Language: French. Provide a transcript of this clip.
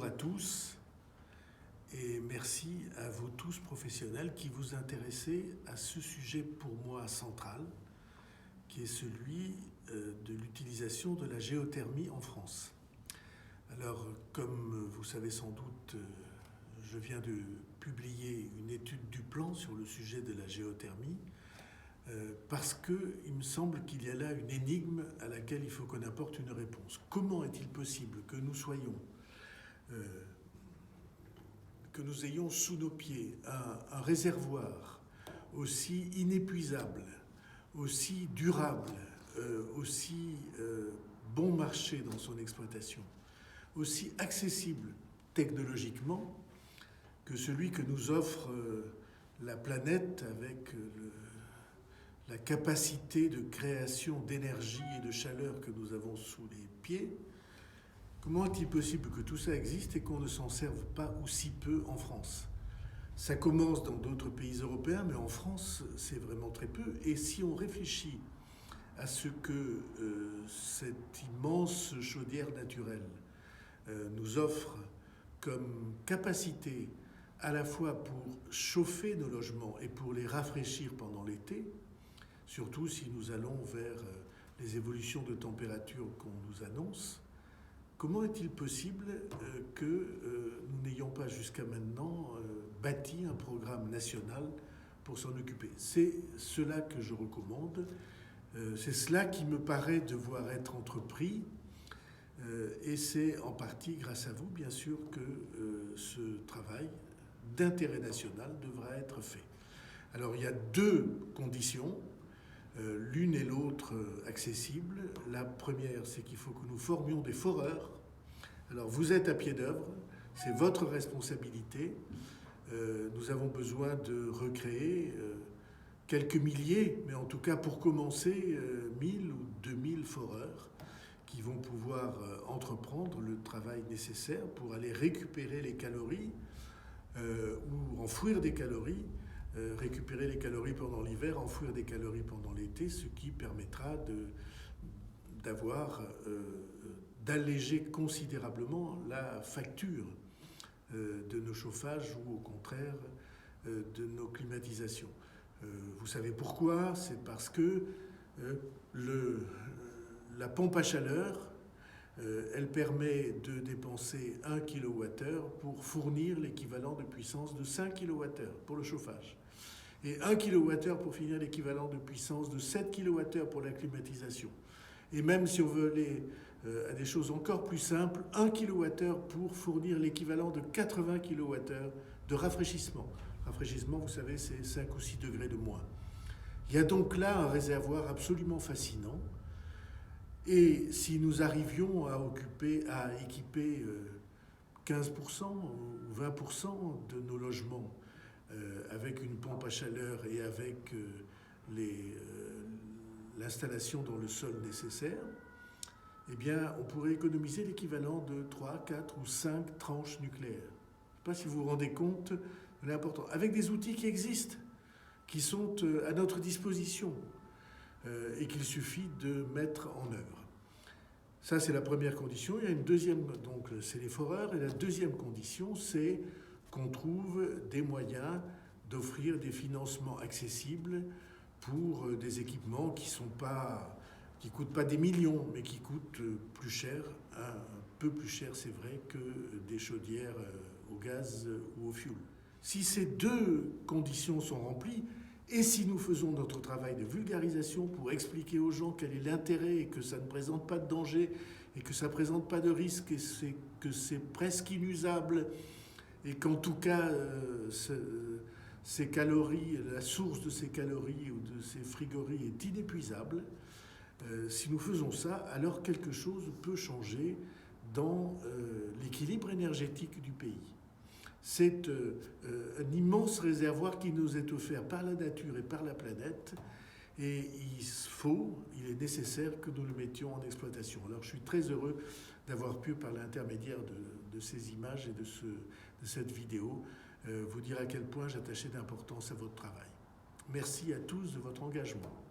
Bonjour à tous et merci à vous tous professionnels qui vous intéressez à ce sujet pour moi central, qui est celui de l'utilisation de la géothermie en France. Alors, comme vous savez sans doute, je viens de publier une étude du plan sur le sujet de la géothermie, parce qu'il me semble qu'il y a là une énigme à laquelle il faut qu'on apporte une réponse. Comment est-il possible que nous ayons sous nos pieds un réservoir aussi inépuisable, aussi durable, aussi bon marché dans son exploitation, aussi accessible technologiquement que celui que nous offre la planète avec la capacité de création d'énergie et de chaleur que nous avons sous les pieds. Comment est-il possible que tout ça existe et qu'on ne s'en serve pas ou si peu en France? Ça commence dans d'autres pays européens, mais en France, c'est vraiment très peu. Et si on réfléchit à ce que cette immense chaudière naturelle nous offre comme capacité à la fois pour chauffer nos logements et pour les rafraîchir pendant l'été, surtout si nous allons vers les évolutions de température qu'on nous annonce, comment est-il possible que nous n'ayons pas jusqu'à maintenant bâti un programme national pour s'en occuper? C'est cela que je recommande, c'est cela qui me paraît devoir être entrepris, et c'est en partie grâce à vous, bien sûr, que ce travail d'intérêt national devra être fait. Alors il y a deux conditions, l'une et l'autre accessibles. La première, c'est qu'il faut que nous formions des foreurs. Alors vous êtes à pied d'œuvre, c'est votre responsabilité. Nous avons besoin de recréer quelques milliers, mais en tout cas pour commencer, 1000 ou 2000 foreurs qui vont pouvoir entreprendre le travail nécessaire pour aller récupérer les calories ou enfouir des calories, récupérer les calories pendant l'hiver, enfouir des calories pendant l'été, ce qui permettra d'alléger considérablement la facture de nos chauffages ou au contraire de nos climatisations. Vous savez pourquoi? C'est parce que la pompe à chaleur, elle permet de dépenser 1 kWh pour fournir l'équivalent de puissance de 5 kWh pour le chauffage. Et 1 kWh pour finir l'équivalent de puissance de 7 kWh pour la climatisation. Et même si on veut aller à des choses encore plus simples, 1 kWh pour fournir l'équivalent de 80 kWh de rafraîchissement. Rafraîchissement, vous savez, c'est 5 ou 6 degrés de moins. Il y a donc là un réservoir absolument fascinant. Et si nous arrivions à équiper 15% ou 20% de nos logements avec une pompe à chaleur et avec l'installation dans le sol nécessaire, eh bien, on pourrait économiser l'équivalent de 3, 4 ou 5 tranches nucléaires. Je ne sais pas si vous vous rendez compte de l'importance. Avec des outils qui existent, qui sont à notre disposition et qu'il suffit de mettre en œuvre. Ça, c'est la première condition. Il y a une deuxième, donc c'est les foreurs. Et la deuxième condition, c'est qu'on trouve des moyens d'offrir des financements accessibles pour des équipements qui coûtent pas des millions, mais qui coûtent plus cher, un peu plus cher, c'est vrai, que des chaudières au gaz ou au fioul. Si ces deux conditions sont remplies, et si nous faisons notre travail de vulgarisation pour expliquer aux gens quel est l'intérêt et que ça ne présente pas de danger et que ça ne présente pas de risque et que c'est presque inusable et qu'en tout cas ces calories, la source de ces calories ou de ces frigories est inépuisable, si nous faisons ça, alors quelque chose peut changer dans l'équilibre énergétique du pays. C'est un immense réservoir qui nous est offert par la nature et par la planète et il est nécessaire que nous le mettions en exploitation. Alors je suis très heureux d'avoir pu, par l'intermédiaire de ces images et de cette vidéo, vous dire à quel point j'attachais d'importance à votre travail. Merci à tous de votre engagement.